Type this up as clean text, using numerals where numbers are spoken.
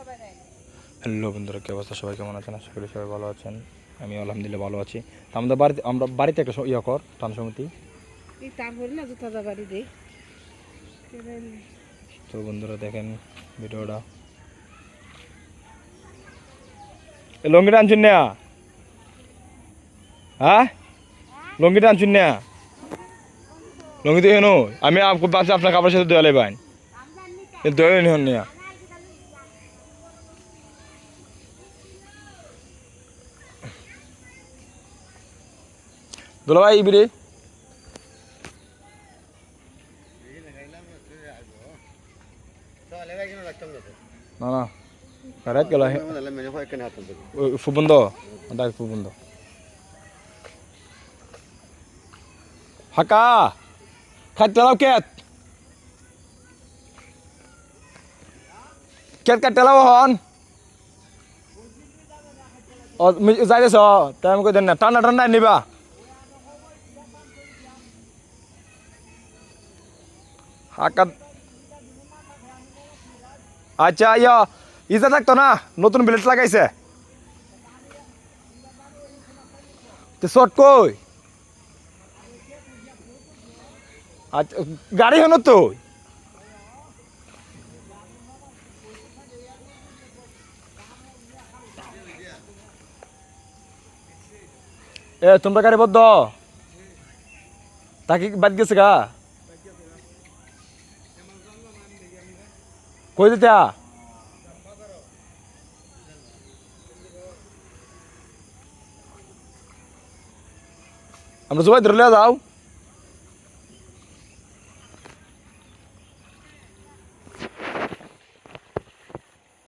Hello বন্ধুরা, কি অবস্থা? সবাই কেমন আছেন? আশা করি সবাই ভালো আছেন। আমি আলহামদুলিল্লাহ ভালো আছি। তো আমরা বাড়িতে একটা কর টান সমিতি। তো বন্ধুরা দেখেন ভিডিওটা। লঙ্গিটা আনছুন না? হ্যাঁ, লঙ্গিটা আনছুন না? লঙ্গি তো কেন আমি ভাবছি আপনার কাপড়ের সাথে দোয়ালে বাইন, দোয়ালে নিহন নিয়া। দোলা ভাই ইবিরে না না রাত গেল ফুবন্ধ ফুবন্ধ হাকা খাইতে লাও কেত কেত কাটতে লাও হন যাইতেছ তাই আমি কই দেন না ঠান্ডা ঠান্ডা নিবা হাকা। আচ্ছা ইজা থাকতো না, নতুন ব্লেড লাগাইছে তো শর্ট কই। আচ্ছা গাড়ি হন তো তোমরা গাড়ি বদ্ধ তাকে বাদ গেছে গা কই দিতে আমরা সবাই ধরলে যাও।